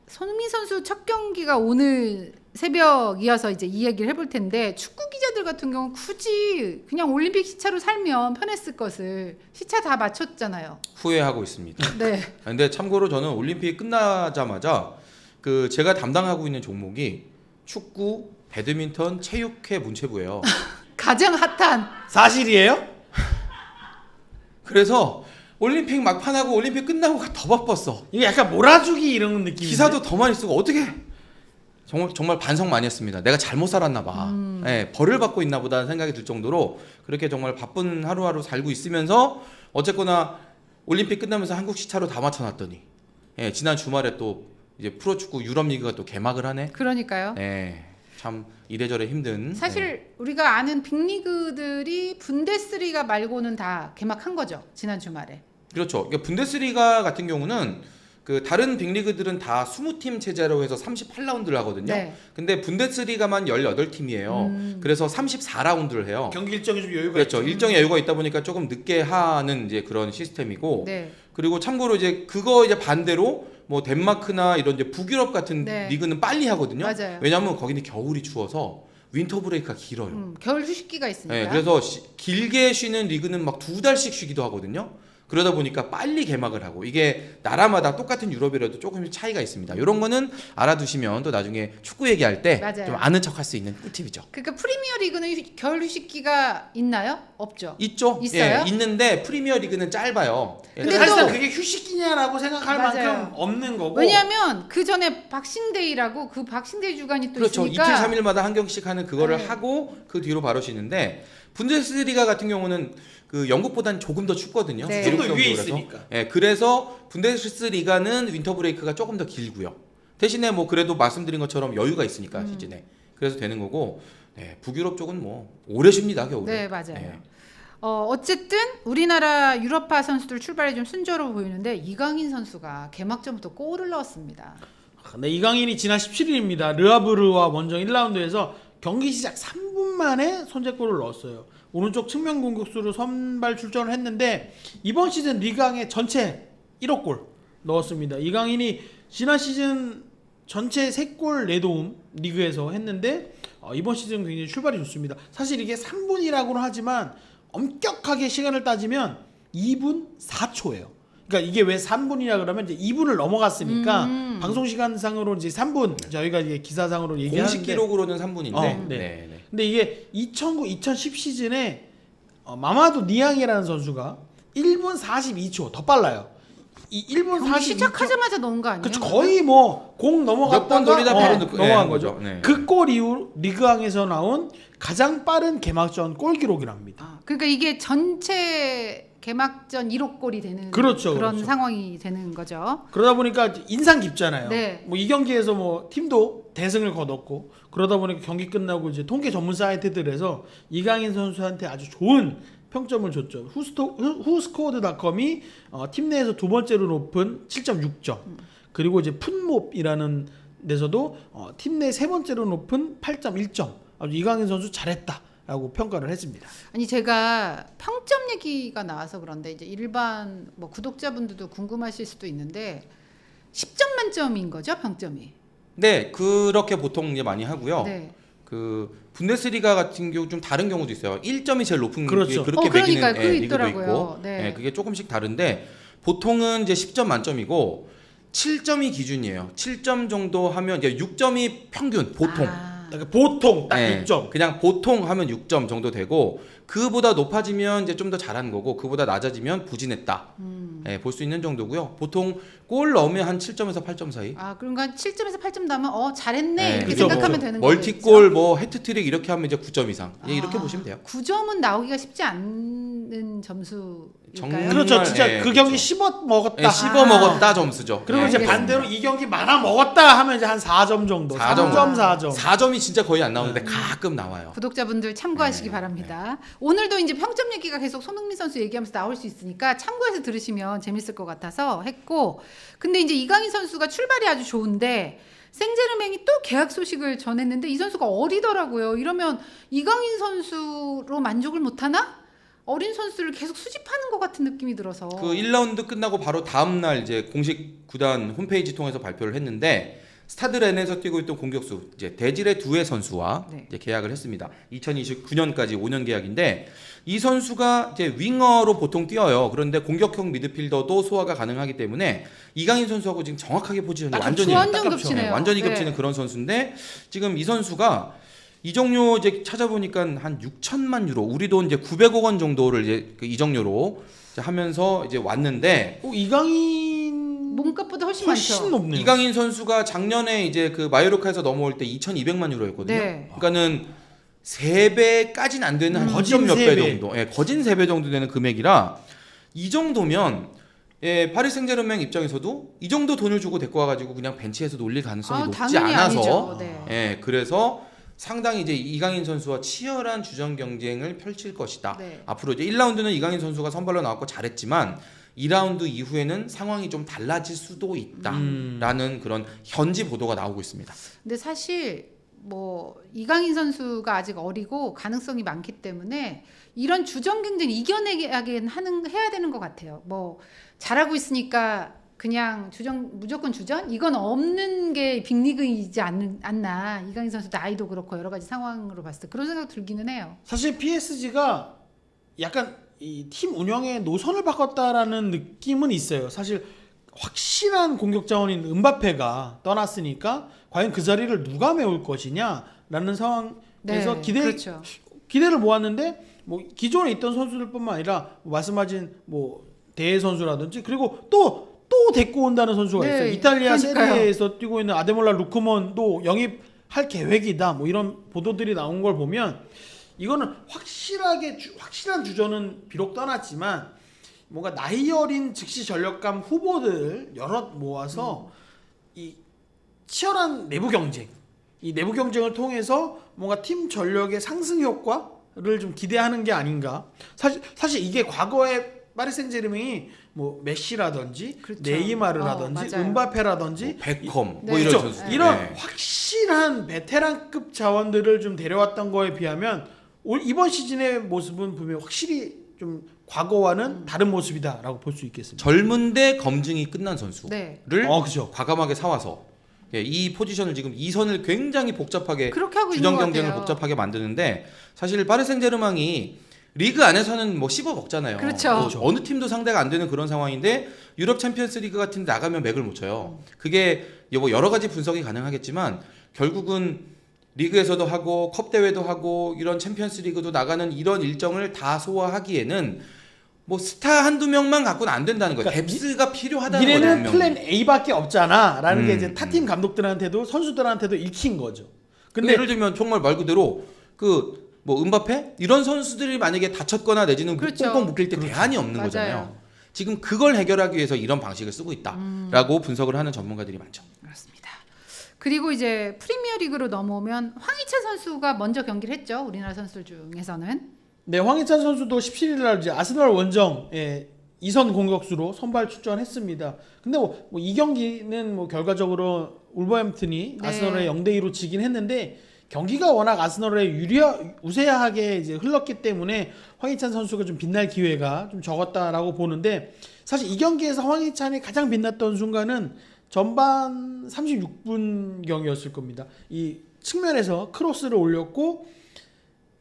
손흥민 선수 첫 경기가 오늘 새벽이어서 이제 이 얘기를 해볼 텐데 축구 기자들 같은 경우 굳이 그냥 올림픽 시차로 살면 편했을 것을 시차 다 맞췄잖아요. 후회하고 있습니다. 네. 근데 참고로 저는 올림픽 끝나자마자 그 제가 담당하고 있는 종목이 축구, 배드민턴, 체육회 문체부예요. 가장 핫한. 사실이에요? 그래서 올림픽 막판하고 올림픽 끝나고 더 바빴어. 이게 약간 몰아주기 이런 느낌. 기사도 더 많이 쓰고 어떻게 정말 반성 많이 했습니다. 내가 잘못 살았나 봐. 예, 벌을 받고 있나 보다는 생각이 들 정도로 그렇게 정말 바쁜 하루하루 살고 있으면서 어쨌거나 올림픽 끝나면서 한국 시차로 다 맞춰놨더니 예, 지난 주말에 또 이제 프로축구 유럽 리그가 또 개막을 하네. 그러니까요. 예, 참 이래저래 힘든. 사실 우리가 아는 빅리그들이 분데스리가 말고는 다 개막한 거죠. 지난 주말에. 그렇죠. 그러니까 분데스리가 같은 경우는 그 다른 빅리그들은 다 20팀 체제로 해서 38라운드를 하거든요. 네. 근데 분데스리가만 18팀이에요. 그래서 34라운드를 해요. 경기 일정이 좀 여유가 그렇죠. 있죠. 일정의 여유가 있다 보니까 조금 늦게 하는 이제 그런 시스템이고. 네. 그리고 참고로 이제 그거 이제 반대로 뭐 덴마크나 이런 이제 북유럽 같은 네. 리그는 빨리 하거든요. 맞아요. 왜냐하면 거기는 겨울이 추워서 윈터 브레이크가 길어요. 겨울 휴식기가 있으니까. 네, 그래서 길게 쉬는 리그는 막 2달씩 쉬기도 하거든요. 그러다 보니까 빨리 개막을 하고 이게 나라마다 똑같은 유럽이라도 조금씩 차이가 있습니다. 이런 거는 알아두시면 또 나중에 축구 얘기할 때 맞아요. 좀 아는 척할 수 있는 꿀팁이죠. 그러니까 프리미어 리그는 겨울 휴식기가 있나요? 없죠. 있죠. 있어요? 예, 있는데 프리미어 리그는 짧아요. 예, 근데 사실상 또- 그게 휴식기냐라고 생각할 맞아요. 만큼 없는 거고. 왜냐하면 그 전에 박싱데이라고 그 박싱데이 주간이 또 그렇죠. 있으니까. 이틀 3일마다 한 경기씩 하는 그거를 네. 하고 그 뒤로 바로 쉬는데 분데스리가 같은 경우는 그 영국보다는 조금 더 춥거든요. 네. 좀 더 대륙 위에 정도라서. 있으니까. 예, 그래서 분데스리가는 윈터 브레이크가 조금 더 길고요. 대신에 뭐 그래도 말씀드린 것처럼 여유가 있으니까 시즌에 그래서 되는 거고. 네, 북유럽 쪽은 뭐 오래 쉽니다 겨울에. 네, 맞아요. 네. 어쨌든 우리나라 유럽파 선수들 출발이 좀 순조로워 보이는데 이강인 선수가 개막전부터 골을 넣었습니다. 네, 이강인이 지난 17일입니다. 르하브르와 원정 1라운드에서 경기 시작 3분 만에 선제골을 넣었어요. 오른쪽 측면 공격수로 선발 출전을 했는데 이번 시즌 리강의 전체 1호 골 넣었습니다. 이강인이 지난 시즌 전체 3골 4도움 리그에서 했는데 이번 시즌 굉장히 출발이 좋습니다. 사실 이게 3분이라고는 하지만 엄격하게 시간을 따지면 2분 4초예요. 그러니까 이게 왜 3분이냐 그러면 이제 2분을 넘어갔으니까 방송 시간상으로 이제 3분 저희가 이제 기사상으로 얘기하는데 공식 기록으로는 3분인데. 네. 네. 근데 이게 2009, 2010 시즌에 마마두 니앙이라는 선수가 1분 42초 더 빨라요. 이 1분 경기 42초 시작하자마자 넣은 거 아니에요? 그렇죠. 거의 뭐 공 넘어갔다가 몇 번 돌리다 바로 넘어간 네, 거죠. 네. 그 골 이후 리그왕에서 나온 가장 빠른 개막전 골 기록이랍니다. 그러니까 이게 전체 개막전 1호 골이 되는 그렇죠, 그런 그렇죠. 상황이 되는 거죠. 그러다 보니까 인상 깊잖아요. 네. 뭐 이 경기에서 뭐 팀도 대승을 거뒀고 그러다 보니까 경기 끝나고 이제 통계 전문 사이트들에서 이강인 선수한테 아주 좋은 평점을 줬죠. 후스코어드닷컴이 팀 내에서 두 번째로 높은 7.6점. 그리고 이제 풋몹이라는 데서도 팀 내 세 번째로 높은 8.1점. 아주 이강인 선수 잘했다라고 평가를 했습니다. 아니 제가 평점 얘기가 나와서 그런데 이제 일반 뭐 구독자분들도 궁금하실 수도 있는데 10점 만점인 거죠, 평점이. 네, 그렇게 보통 이제 많이 하고요. 네. 그 분데스리가 같은 경우 좀 다른 경우도 있어요. 1점이 제일 높은 그렇죠. 게 그렇게 매기는 그러니까요. 그거 리그도 있더라고요. 있고, 네. 그게 조금씩 다른데 보통은 이제 10점 만점이고 7점이 기준이에요. 7점 정도 하면 이제 6점이 평균 보통. 그러니까 보통 딱 네, 6점. 그냥 보통 하면 6점 정도 되고 그보다 높아지면 이제 좀 더 잘한 거고 그보다 낮아지면 부진했다. 볼 수 있는 정도고요. 보통 골 넣으면 한 7점에서 8점 사이. 그러니까 7점에서 8점 나면 잘했네 네, 이렇게 그렇죠. 생각하면 되는 거죠. 멀티골 뭐 해트트릭 이렇게 하면 이제 9점 이상. 이렇게 보시면 돼요. 9점은 나오기가 쉽지 않은 점수일까요? 정말 그렇죠. 진짜 네, 그 경기 그렇죠. 씹어 먹었다. 네, 씹어 먹었다 점수죠. 그리고 네, 이제 알겠습니다. 반대로 이 경기 말아 먹었다 하면 이제 한 4점 정도. 4점. 3.4점. 4점이 진짜 거의 안 나오는데 가끔 나와요. 구독자분들 참고하시기 네, 바랍니다. 오늘도 이제 평점 얘기가 계속 손흥민 선수 얘기하면서 나올 수 있으니까 참고해서 들으시면 재밌을 것 같아서 했고, 근데 이제 이강인 선수가 출발이 아주 좋은데 생제르맹이 또 계약 소식을 전했는데 이 선수가 어리더라고요. 이러면 이강인 선수로 만족을 못하나? 어린 선수를 계속 수집하는 것 같은 느낌이 들어서. 그 1라운드 끝나고 바로 다음 날 이제 공식 구단 홈페이지 통해서 발표를 했는데 스타드렌에서 뛰고 있던 공격수 이제 데지레 두에 선수와 네. 이제 계약을 했습니다. 2029년까지 5년 계약인데 이 선수가 이제 윙어로 보통 뛰어요. 그런데 공격형 미드필더도 소화가 가능하기 때문에 이강인 선수하고 지금 정확하게 포지션이 딱 완전히 완전 딱 겹치네요. 네, 완전히 네. 겹치는 그런 선수인데 지금 이 선수가 이적료 이제 찾아보니까 한 6천만 유로, 우리 돈 이제 900억 원 정도를 이제 그 이적료로 이제 하면서 이제 왔는데 이강인 몸값보다 훨씬 훨씬 많죠. 높네요. 이강인 선수가 작년에 이제 그 마요르카에서 넘어올 때 2,200만 유로였거든요. 네. 그러니까는 3배까지는 안 되는 한 거진 2점 몇 배 3배. 정도, 예, 거진 3배 정도 되는 금액이라 이 정도면 예, 파리 생제르맹 입장에서도 이 정도 돈을 주고 데리고 와가지고 그냥 벤치에서 놀릴 가능성이 높지 당연히 않아서 아니죠. 네. 예, 그래서 상당히 이제 이강인 선수와 치열한 주전 경쟁을 펼칠 것이다. 네. 앞으로 이제 1라운드는 이강인 선수가 선발로 나왔고 잘했지만 2라운드 이후에는 상황이 좀 달라질 수도 있다라는 그런 현지 보도가 나오고 있습니다. 근데 사실 뭐 이강인 선수가 아직 어리고 가능성이 많기 때문에 이런 주전 경쟁 이겨내긴 해야 되는 것 같아요. 뭐 잘하고 있으니까 그냥 무조건 주전 이건 없는 게 빅리그이지 않나. 이강인 선수 나이도 그렇고 여러 가지 상황으로 봤을 때 그런 생각 들기는 해요. 사실 PSG가 약간 이 팀 운영의 노선을 바꿨다라는 느낌은 있어요. 사실 확실한 공격 자원인 음바페가 떠났으니까 과연 그 자리를 누가 메울 것이냐라는 상황에서 네, 기대 그렇죠. 기대를 모았는데 뭐 기존에 있던 선수들뿐만 아니라 말씀하신 뭐 대회 선수라든지 그리고 또 데리고 온다는 선수가 네, 있어요. 이탈리아 그러니까요. 세리에에서 뛰고 있는 아데몰라 루크먼도 영입할 계획이다. 뭐 이런 보도들이 나온 걸 보면 이거는 확실한 주전은 비록 떠났지만 뭔가 나이 어린 즉시 전력감 후보들 여럿 모아서 이 치열한 내부 경쟁, 이 내부 경쟁을 통해서 뭔가 팀 전력의 상승 효과를 좀 기대하는 게 아닌가. 사실 이게 과거에 파리 생제르맹이 뭐 메시라든지 그렇죠. 네이마르라든지 맞아요. 음바페라든지 뭐 베컴 뭐 네. 이런 그렇죠. 선수들. 이런 네. 확실한 베테랑급 자원들을 좀 데려왔던 거에 비하면 이번 시즌의 모습은 분명히 확실히 좀 과거와는 다른 모습이다라고 볼 수 있겠습니다. 젊은데 검증이 끝난 선수를 네. 그죠. 과감하게 사와서 예, 이 포지션을 지금 이 선을 굉장히 복잡하게 그렇게 하고 있는 주전 것 경쟁을 같아요. 복잡하게 만드는데 사실 파리 생제르맹이 리그 안에서는 뭐 씹어 먹잖아요. 그렇죠. 뭐 어느 팀도 상대가 안 되는 그런 상황인데 유럽 챔피언스 리그 같은 데 나가면 맥을 못 쳐요. 그게 뭐 여러 가지 분석이 가능하겠지만 결국은 리그에서도 하고 컵 대회도 하고 이런 챔피언스 리그도 나가는 이런 일정을 다 소화하기에는 뭐 스타 한두 명만 갖고는 안 된다는 거예요. 그러니까 뎁스가 필요하다는 거예요. 니네는 분명히. 플랜 A밖에 없잖아라는 게 음, 이제 타팀 감독들한테도 선수들한테도 읽힌 거죠. 근데 예를 들면 정말 말 그대로 그 뭐 음바페 이런 선수들이 만약에 다쳤거나 내지는 그렇죠. 꽁꽁 묶일 때 그렇죠. 대안이 없는 맞아요. 거잖아요. 지금 그걸 해결하기 위해서 이런 방식을 쓰고 있다라고 분석을 하는 전문가들이 많죠. 그렇습니다. 그리고 이제 프리미어리그로 넘어오면 황희찬 선수가 먼저 경기를 했죠. 우리나라 선수들 중에서는. 네, 황희찬 선수도 17일 날 이제 아스널 원정에 2선 공격수로 선발 출전했습니다. 근데 뭐 이 경기는 뭐 결과적으로 울버햄튼이 네. 아스널에 0대2로 지긴 했는데 경기가 워낙 아스널에 우세하게 이제 흘렀기 때문에 황희찬 선수가 좀 빛날 기회가 좀 적었다라고 보는데 사실 이 경기에서 황희찬이 가장 빛났던 순간은 전반 36분 경기였을 겁니다. 이 측면에서 크로스를 올렸고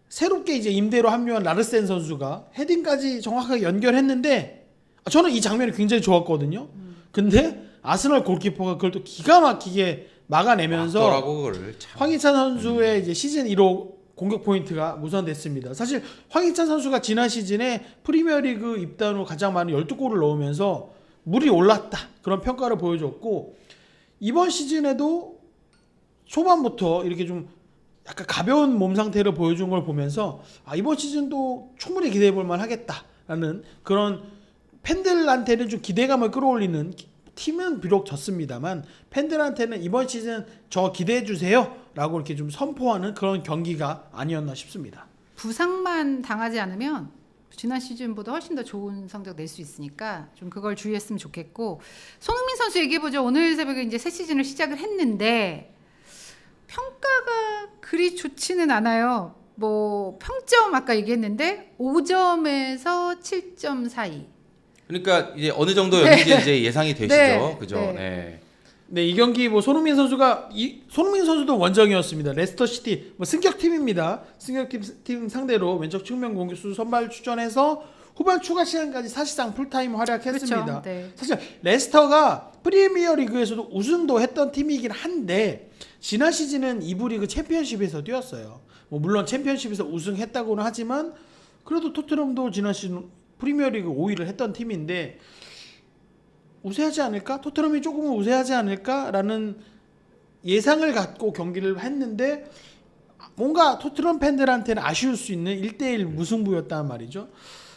새롭게 이제 임대로 합류한 라르센 선수가 헤딩까지 정확하게 연결했는데 저는 이 장면이 굉장히 좋았거든요. 근데 아스널 골키퍼가 그걸 또 기가 막히게 막아내면서 맞더라고, 그걸 참. 황희찬 선수의 이제 시즌 1호 공격 포인트가 무산됐습니다. 사실 황희찬 선수가 지난 시즌에 프리미어리그 입단 후 가장 많은 12골을 넣으면서 물이 올랐다 그런 평가를 보여줬고 이번 시즌에도 초반부터 이렇게 좀 약간 가벼운 몸 상태를 보여준 걸 보면서 이번 시즌도 충분히 기대해 볼 만하겠다라는 그런 팬들한테는 좀 기대감을 끌어올리는 팀은 비록 졌습니다만 팬들한테는 이번 시즌 저 기대해 주세요 라고 이렇게 좀 선포하는 그런 경기가 아니었나 싶습니다. 부상만 당하지 않으면 지난 시즌보다 훨씬 더 좋은 성적 낼 수 있으니까 좀 그걸 주의했으면 좋겠고 손흥민 선수 얘기해보죠. 오늘 새벽에 이제 새 시즌을 시작을 했는데 평가가 그리 좋지는 않아요. 뭐 평점 아까 얘기했는데 5점에서 7점 사이. 그러니까 이제 어느 정도 연기인지 이제 예상이 되시죠, 네. 그죠? 네. 네. 네, 이 경기 뭐 손흥민 선수가 손흥민 선수도 원정이었습니다. 레스터 시티 뭐 승격 팀입니다. 승격 팀 상대로 왼쪽 측면 공격수 선발 출전해서 후반 추가 시간까지 사실상 풀타임 활약했습니다. 그렇죠. 네. 사실 레스터가 프리미어 리그에서도 우승도 했던 팀이긴 한데 지난 시즌은 2부 리그 챔피언십에서 뛰었어요. 뭐 물론 챔피언십에서 우승했다고는 하지만 그래도 토트넘도 지난 시즌 프리미어 리그 5위를 했던 팀인데 우세하지 않을까? 토트넘이 조금은 우세하지 않을까라는 예상을 갖고 경기를 했는데 뭔가 토트넘 팬들한테는 아쉬울 수 있는 1대1 무승부였단 말이죠.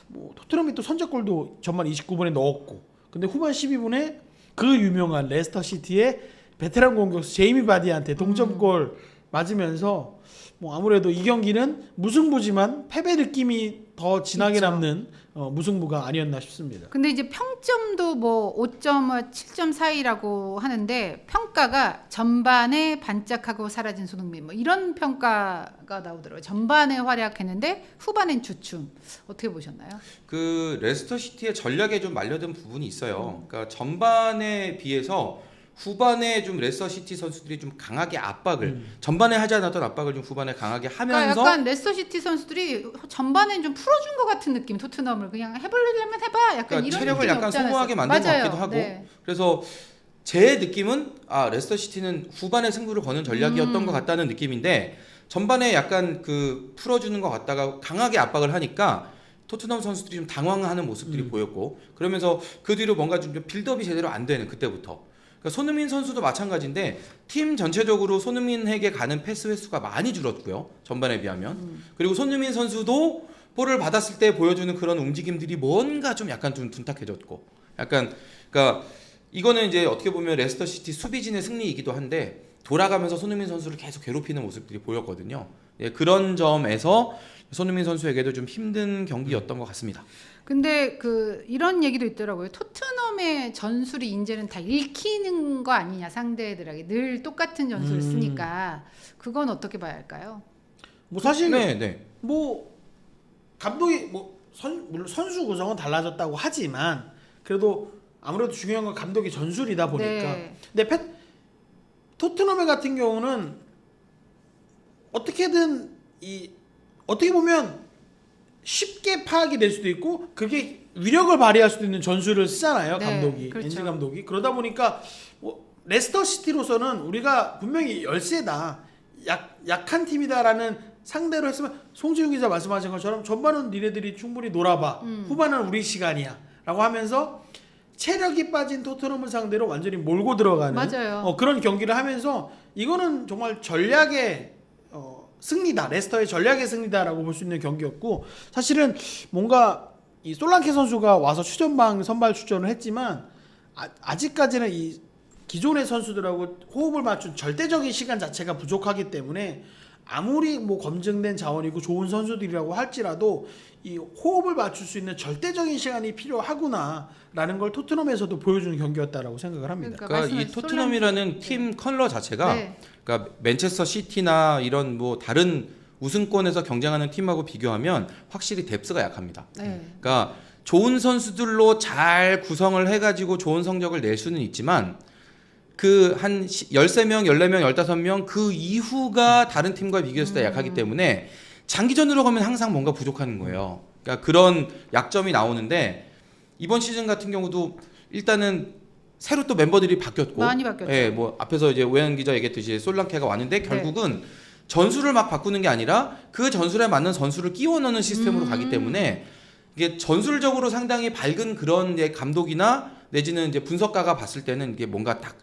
뭐 토트넘이 또 선제골도 전반 29분에 넣었고 근데 후반 12분에 그 유명한 레스터 시티의 베테랑 공격수 제이미 바디한테 동점골 맞으면서 뭐 아무래도 이 경기는 무승부지만 패배 느낌이 더 진하게 그렇죠. 남는 무승부가 아니었나 싶습니다. 근데 이제 평점도 뭐 5점과 7점 사이라고 하는데 평가가 전반에 반짝하고 사라진 손흥민 뭐 이런 평가가 나오더라고요. 전반에 활약했는데 후반엔 주춤. 어떻게 보셨나요? 그 레스터 시티의 전략에 좀 말려든 부분이 있어요. 그러니까 전반에 비해서 후반에 좀 레스터 시티 선수들이 좀 강하게 압박을 전반에 하지 않았던 압박을 좀 후반에 강하게 그러니까 하면서 약간 레스터시티 선수들이 전반엔 좀 풀어준 것 같은 느낌. 토트넘을 그냥 해보려면 해봐. 약간 그러니까 이런 체력을 느낌이 약간 없지 않았어요? 소모하게 만든 것 맞아요. 같기도 하고 네. 그래서 제 느낌은 레스터 시티는 후반에 승부를 거는 전략이었던 것 같다는 느낌인데 전반에 약간 그 풀어주는 것 같다가 강하게 압박을 하니까 토트넘 선수들이 좀 당황하는 모습들이 보였고 그러면서 그 뒤로 뭔가 좀 빌드업이 제대로 안 되는 그때부터 그러니까 손흥민 선수도 마찬가지인데 팀 전체적으로 손흥민에게 가는 패스 횟수가 많이 줄었고요. 전반에 비하면. 그리고 손흥민 선수도 볼을 받았을 때 보여주는 그런 움직임들이 뭔가 좀 약간 좀 둔탁해졌고 약간 그러니까 이거는 이제 어떻게 보면 레스터 시티 수비진의 승리이기도 한데 돌아가면서 손흥민 선수를 계속 괴롭히는 모습들이 보였거든요. 예, 그런 점에서 손흥민 선수에게도 좀 힘든 경기였던 것 같습니다. 근데 그 이런 얘기도 있더라고요. 토트넘의 전술이 이제는 다 읽히는 거 아니냐 상대들에게 늘 똑같은 전술을 쓰니까 그건 어떻게 봐야 할까요? 뭐 사실 네. 뭐 감독이 물론 선수 구성은 달라졌다고 하지만 그래도 아무래도 중요한 건 감독의 전술이다 보니까. 네. 근데 토트넘의 같은 경우는 어떻게든 어떻게 보면 쉽게 파악이 될 수도 있고 그게 위력을 발휘할 수도 있는 전술을 쓰잖아요. 네, 감독이 그렇죠. 엔지 감독이 그러다 보니까 뭐 레스터 시티로서는 우리가 분명히 열세다 약한 팀이다라는 상대로 했으면 송지훈 기자 말씀하신 것처럼 전반은 니네들이 충분히 놀아봐 후반은 우리 시간이야 라고 하면서 체력이 빠진 토트넘을 상대로 완전히 몰고 들어가는 맞아요. 그런 경기를 하면서 이거는 정말 전략의 승리다. 레스터의 전략의 승리다라고 볼 수 있는 경기였고 사실은 뭔가 이 솔랑케 선수가 와서 추전방 선발 출전을 했지만 아직까지는 이 기존의 선수들하고 호흡을 맞춘 절대적인 시간 자체가 부족하기 때문에 아무리 뭐 검증된 자원이고 좋은 선수들이라고 할지라도 이 호흡을 맞출 수 있는 절대적인 시간이 필요하구나라는 걸 토트넘에서도 보여주는 경기였다라고 생각을 합니다. 그러니까 이 토트넘이라는 팀 컬러 자체가 네. 그러니까 맨체스터 시티나 이런 뭐 다른 우승권에서 경쟁하는 팀하고 비교하면 확실히 뎁스가 약합니다. 네. 그러니까 좋은 선수들로 잘 구성을 해가지고 좋은 성적을 낼 수는 있지만 그 한 13명, 14명, 15명 그 이후가 다른 팀과 비교했을 때 약하기 때문에 장기전으로 가면 항상 뭔가 부족한 거예요. 그러니까 그런 약점이 나오는데 이번 시즌 같은 경우도 일단은 새로 또 멤버들이 바뀌었고 많이 바뀌었죠. 예, 뭐 앞에서 이제 오해연 기자 얘기했듯이 솔랑케가 왔는데 결국은 전술을 막 바꾸는 게 아니라 그 전술에 맞는 선수를 끼워 넣는 시스템으로 가기 때문에 이게 전술적으로 상당히 밝은 그런 이제 감독이나 내지는 이제 분석가가 봤을 때는 이게 뭔가 딱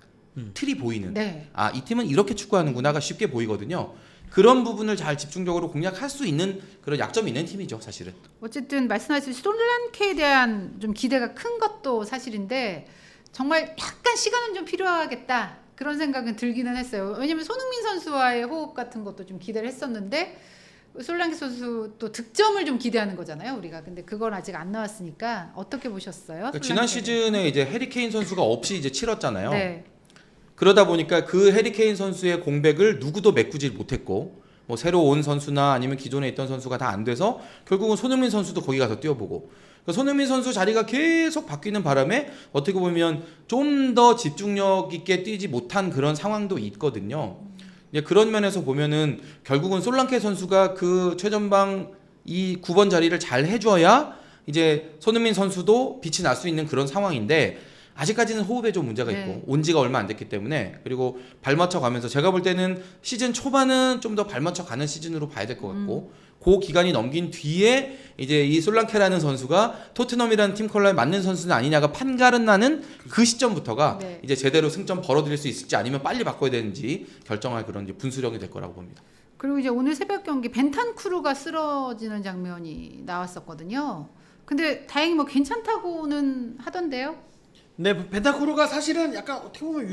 틀이 보이는 네. 이 팀은 이렇게 축구하는구나가 쉽게 보이거든요. 그런 부분을 잘 집중적으로 공략할 수 있는 그런 약점이 있는 팀이죠, 사실은. 어쨌든 말씀하신 솔랑케에 대한 좀 기대가 큰 것도 사실인데 정말 약간 시간은 좀 필요하겠다 그런 생각은 들기는 했어요. 왜냐면 손흥민 선수와의 호흡 같은 것도 좀 기대를 했었는데 솔랑케 선수 또 득점을 좀 기대하는 거잖아요, 우리가. 근데 그건 아직 안 나왔으니까 어떻게 보셨어요? 그러니까 지난 시즌에 이제 해리 케인 선수가 없이 이제 치렀잖아요. 네. 그러다 보니까 그 해리 케인 선수의 공백을 누구도 메꾸지 못했고 뭐 새로 온 선수나 아니면 기존에 있던 선수가 다 안 돼서 결국은 손흥민 선수도 거기 가서 뛰어보고 그러니까 손흥민 선수 자리가 계속 바뀌는 바람에 어떻게 보면 좀 더 집중력 있게 뛰지 못한 그런 상황도 있거든요. 이제 그런 면에서 보면은 결국은 솔랑케 선수가 그 최전방 이 9번 자리를 잘 해줘야 이제 손흥민 선수도 빛이 날 수 있는 그런 상황인데 아직까지는 호흡에 좀 문제가 있고 네. 온 지가 얼마 안 됐기 때문에 그리고 발 맞춰 가면서 제가 볼 때는 시즌 초반은 좀 더 발 맞춰 가는 시즌으로 봐야 될 것 같고 그 기간이 넘긴 뒤에 이제 이 솔랑케라는 선수가 토트넘이라는 팀 컬러에 맞는 선수는 아니냐가 판가름 나는 그 시점부터가 네. 이제 제대로 승점 벌어들일 수 있을지 아니면 빨리 바꿔야 되는지 결정할 그런 이제 분수령이 될 거라고 봅니다. 그리고 이제 오늘 새벽 경기 벤탄쿠르가 쓰러지는 장면이 나왔었거든요. 근데 다행히 뭐 괜찮다고는 하던데요. 네, 벤타쿠르가 사실은 약간 어떻게 보면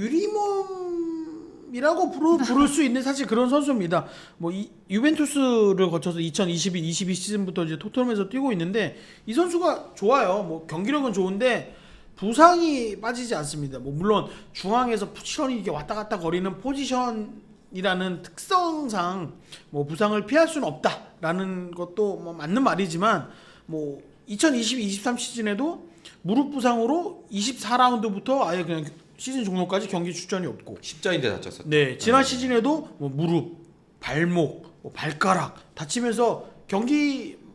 유리몸이라고 부를 수 있는 사실 그런 선수입니다. 뭐 유벤투스를 거쳐서 2021-22 시즌부터 이제 토트넘에서 뛰고 있는데 이 선수가 좋아요. 뭐 경기력은 좋은데 부상이 빠지지 않습니다. 뭐 물론 중앙에서 부지런히 이게 왔다 갔다 거리는 포지션이라는 특성상 뭐 부상을 피할 수는 없다라는 것도 뭐 맞는 말이지만 뭐 2022-23 시즌에도 무릎 부상으로 24라운드부터 아예 그냥 시즌 종료까지 경기 출전이 없고 십자인대 다쳤었죠. 네, 지난 시즌에도 뭐 무릎, 발목, 뭐 발가락 다치면서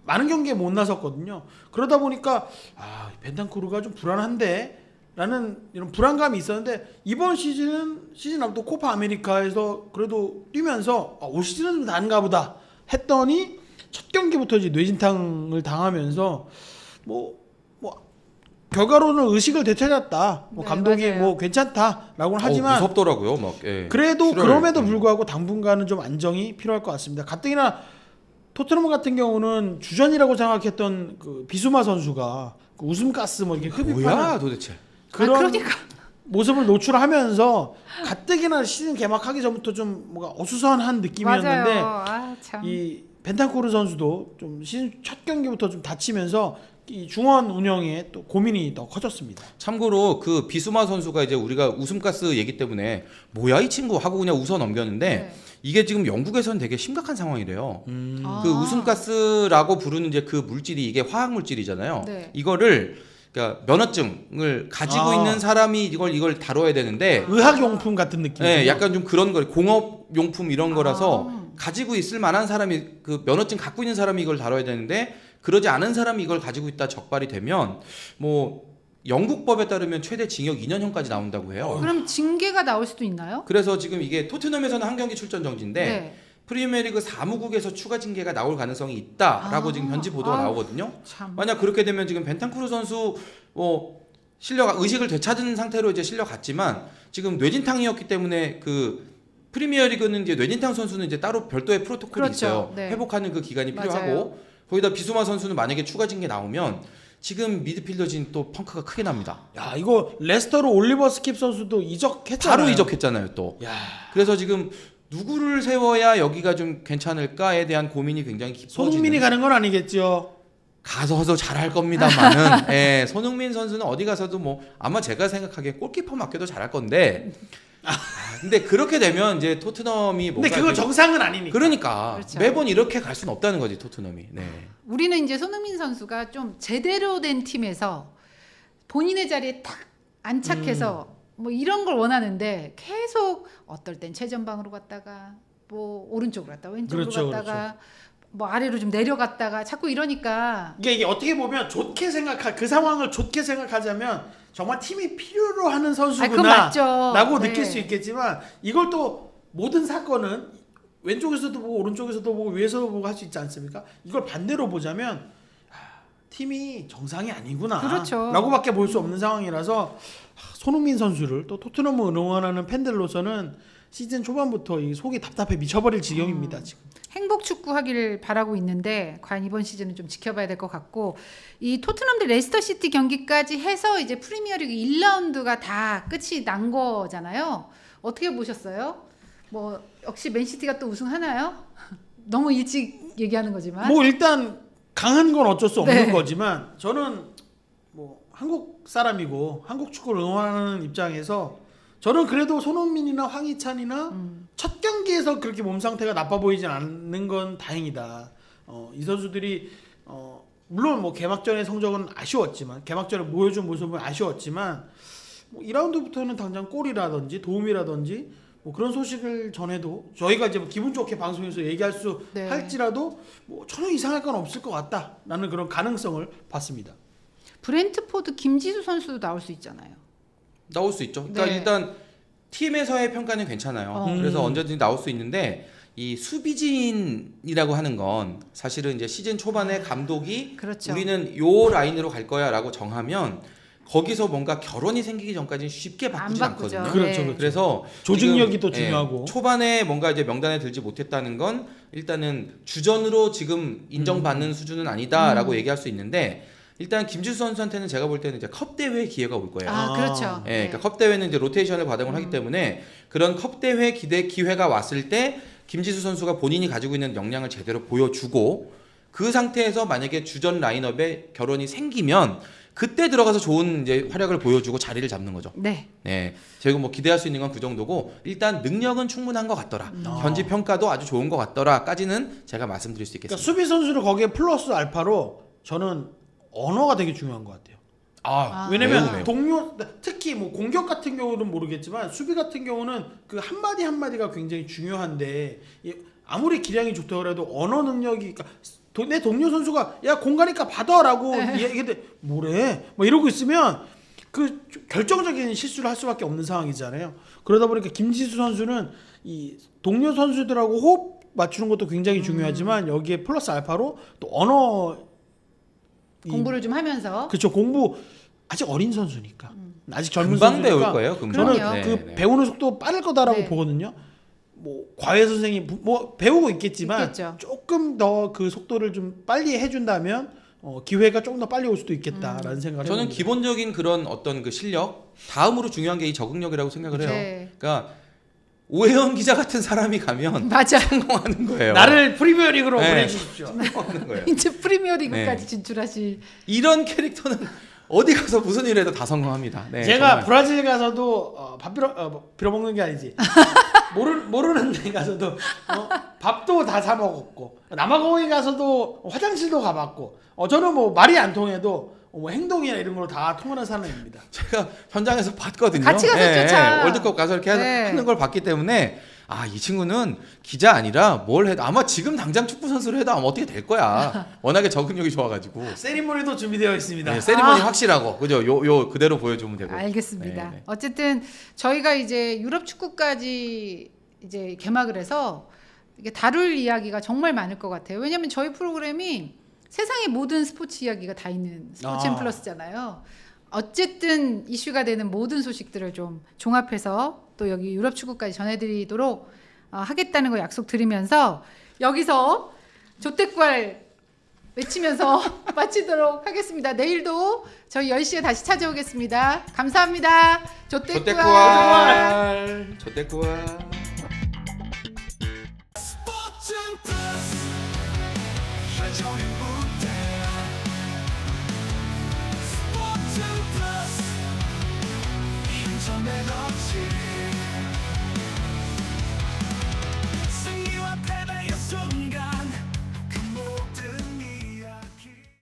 많은 경기에 못 나섰거든요. 그러다 보니까 벤탄쿠르가 좀 불안한데 라는 이런 불안감이 있었는데 이번 시즌 앞도 코파 아메리카에서 그래도 뛰면서 올 시즌은 좀 다른가 보다 했더니 첫 경기부터 이제 뇌진탕을 당하면서 뭐 결과로는 의식을 되찾았다. 뭐 네, 감독이 맞아요. 뭐 괜찮다라고는 하지만 무섭더라고요. 막 예. 그래도 출혈. 그럼에도 불구하고 당분간은 좀 안정이 필요할 것 같습니다. 가뜩이나 토트넘 같은 경우는 주전이라고 생각했던 그 비수마 선수가 그 웃음가스 뭐 이렇게 흡입하는 뭐야 도대체. 그런 그러니까 모습을 노출하면서 가뜩이나 시즌 개막하기 전부터 좀 뭔가 어수선한 느낌이었는데 맞아요. 참. 이 벤탄쿠르 선수도 좀 시즌 첫 경기부터 좀 다치면서 이 중원 운영에 또 고민이 더 커졌습니다. 참고로 그 비수마 선수가 이제 우리가 웃음가스 얘기 때문에 뭐야 이 친구 하고 그냥 웃어 넘겼는데 네. 이게 지금 영국에서는 되게 심각한 상황이래요. 아. 그 웃음가스라고 부르는 이제 그 물질이 이게 화학 물질이잖아요. 네. 이거를 그러니까 면허증을 가지고 있는 사람이 이걸 다뤄야 되는데 의학용품 같은 느낌. 네, 약간 좀 그런 거 공업 용품 이런 거라서 아. 가지고 있을 만한 사람이 그 면허증 갖고 있는 사람이 이걸 다뤄야 되는데 그러지 않은 사람이 이걸 가지고 있다 적발이 되면 뭐 영국 법에 따르면 최대 징역 2년형까지 나온다고 해요. 그럼 징계가 나올 수도 있나요? 그래서 지금 이게 토트넘에서는 한 경기 출전 정지인데 네. 프리미어리그 사무국에서 추가 징계가 나올 가능성이 있다라고 지금 현지 보도가 나오거든요. 참. 만약 그렇게 되면 지금 벤탄쿠르 선수 뭐 의식을 되찾은 상태로 이제 실려갔지만 지금 뇌진탕이었기 때문에 그 프리미어리그는 이제 뇌진탕 선수는 이제 따로 별도의 프로토콜이 그렇죠. 있어요. 네. 회복하는 그 기간이 필요하고 맞아요. 거기다 비수마 선수는 만약에 추가 징계 나오면 지금 미드필더진 또 펑크가 크게 납니다. 야 이거 레스터로 올리버 스킵 선수도 이적했잖아요. 바로 이적했잖아요 또. 야. 그래서 지금 누구를 세워야 여기가 좀 괜찮을까에 대한 고민이 굉장히 깊어지는. 손흥민이 가는 건 아니겠죠. 가서도 잘할 겁니다만은 예, 손흥민 선수는 어디 가서도 뭐 아마 제가 생각하기에 골키퍼 맡겨도 잘할 건데 근데 그렇게 되면 이제 토트넘이 근데 뭔가 그거 이제- 정상은 아니니까. 그러니까 그렇죠. 매번 이렇게 갈 수는 없다는 거지 토트넘이. 네. 우리는 이제 손흥민 선수가 좀 제대로 된 팀에서 본인의 자리에 딱 안착해서 뭐 이런 걸 원하는데 계속 어떨 땐 최전방으로 갔다가 뭐 오른쪽으로 갔다가 왼쪽으로 그렇죠, 갔다가 뭐 아래로 좀 내려갔다가 자꾸 이러니까 이게 어떻게 보면 그 상황을 좋게 생각하자면 정말 팀이 필요로 하는 그건 선수구나 맞죠. 라고 네. 느낄 수 있겠지만 이걸 또 모든 사건은 왼쪽에서도 보고 오른쪽에서도 보고 위에서도 보고 할 수 있지 않습니까? 이걸 반대로 보자면 팀이 정상이 아니구나 그렇죠. 라고밖에 볼 수 없는 상황이라서 손흥민 선수를 또 토트넘을 응원하는 팬들로서는 시즌 초반부터 이 속이 답답해 미쳐버릴 지경입니다 지금. 행복 축구 하기를 바라고 있는데 과연 이번 시즌은 좀 지켜봐야 될 것 같고 이 토트넘 대 레스터 시티 경기까지 해서 이제 프리미어리그 1라운드가 다 끝이 난 거잖아요. 어떻게 보셨어요? 뭐 역시 맨시티가 또 우승하나요? 너무 일찍 얘기하는 거지만 뭐 일단 강한 건 어쩔 수 없는 네. 거지만 저는 뭐 한국 사람이고 한국 축구를 응원하는 입장에서 저는 그래도 손흥민이나 황희찬이나 첫 경기에서 그렇게 몸 상태가 나빠 보이진 않는 건 다행이다. 이 선수들이 물론 뭐 개막전의 성적은 아쉬웠지만 개막전에 보여준 모습은 아쉬웠지만 뭐 2라운드부터는 당장 골이라든지 도움이라든지 뭐 그런 소식을 전해도 저희가 이제 뭐 기분 좋게 방송에서 얘기할 수 네. 할지라도 뭐 전혀 이상할 건 없을 것 같다라는 그런 가능성을 봤습니다. 브렌트포드 김지수 선수도 나올 수 있잖아요. 나올 수 있죠. 그러니까 네. 일단 팀에서의 평가는 괜찮아요. 그래서 언제든지 나올 수 있는데 이 수비진이라고 하는 건 사실은 이제 시즌 초반에 감독이 그렇죠. 우리는 요 라인으로 갈 거야라고 정하면 거기서 뭔가 결혼이 생기기 전까지는 쉽게 바꾸지 안 바꾸죠. 않거든요. 그렇죠, 네. 그렇죠. 그래서 조직력이 지금, 또 중요하고. 초반에 뭔가 이제 명단에 들지 못했다는 건 일단은 주전으로 지금 인정받는 수준은 아니다라고 얘기할 수 있는데 일단 김지수 선수한테는 제가 볼 때는 이제 컵 대회 기회가 올 거예요. 아, 그렇죠. 예, 그러니까 컵 대회는 이제 로테이션을 과정을 하기 때문에 그런 컵 대회 기회가 왔을 때 김지수 선수가 본인이 가지고 있는 역량을 제대로 보여주고 그 상태에서 만약에 주전 라인업에 결혼이 생기면 그때 들어가서 좋은 이제 활약을 보여주고 자리를 잡는 거죠. 네. 네, 저희가 뭐 기대할 수 있는 건 그 정도고 일단 능력은 충분한 것 같더라. 현지 평가도 아주 좋은 것 같더라까지는 제가 말씀드릴 수 그러니까 있겠습니다. 수비 선수를 거기에 플러스 알파로 저는 언어가 되게 중요한 것 같아요. 왜냐면 매우. 동료 특히 뭐 공격 같은 경우는 모르겠지만 수비 같은 경우는 그 한마디 한마디가 굉장히 중요한데 아무리 기량이 좋다고 해도 언어 능력이 그러니까 내 동료 선수가 야 공가니까 받아라고 얘기했는데 뭐래 뭐 이러고 있으면 그 결정적인 실수를 할 수밖에 없는 상황이잖아요. 그러다 보니까 김지수 선수는 이 동료 선수들하고 호흡 맞추는 것도 굉장히 중요하지만 여기에 플러스 알파로 또 언어 공부를 좀 하면서 그렇죠. 공부 아직 어린 선수니까 아직 젊은 금방 선수니까 배울 거예요. 금방. 저는 그럼요. 그 배우는 속도 빠를 거다라고 네. 보거든요. 뭐 과외 선생이 뭐 배우고 있겠지만 있겠죠. 조금 더 그 속도를 좀 빨리 해준다면 기회가 조금 더 빨리 올 수도 있겠다라는 생각을 저는 해봅니다. 기본적인 그런 어떤 그 실력 다음으로 중요한 게 이 적응력이라고 생각을 해요. 네. 그러니까 오해원 기자 같은 사람이 가면 맞아. 성공하는 거예요. 나를 프리미어리그로 네. 보내주십시오. 성공하는 거예요. 이제 프리미어리그까지 네. 진출하실. 이런 캐릭터는 어디 가서 무슨 일을 해도 다 성공합니다. 네, 제가 정말. 브라질 가서도 밥 빌어먹는 게 아니지 모르는 데 가서도 밥도 다 사 먹었고 남아공에 가서도 화장실도 가봤고 저는 뭐 말이 안 통해도 뭐 행동이나 이런 걸로 다 통하는 사람입니다. 제가 현장에서 봤거든요. 같이 갔었죠, 참. 월드컵 가서 이렇게 네. 하는 걸 봤기 때문에 이 친구는 기자 아니라 뭘 해도 아마 지금 당장 축구 선수를 해도 아마 어떻게 될 거야. 워낙에 적응력이 좋아가지고. 세리머니도 준비되어 있습니다. 네, 세리머니 확실하고 그죠? 요 그대로 보여주면 되고. 알겠습니다. 네, 네. 어쨌든 저희가 이제 유럽 축구까지 이제 개막을 해서 이게 다룰 이야기가 정말 많을 것 같아요. 왜냐하면 저희 프로그램이 세상의 모든 스포츠 이야기가 다 있는 스포츠 플러스잖아요. 어쨌든 이슈가 되는 모든 소식들을 좀 종합해서 또 여기 유럽 축구까지 전해드리도록 하겠다는 거 약속드리면서 여기서 조태구알 외치면서 마치도록 하겠습니다. 내일도 저희 10시에 다시 찾아오겠습니다. 감사합니다. 조태구알. 조태구알. 스포츠 플러스 한정의 무대 스포츠 플러스 힘좀 에너지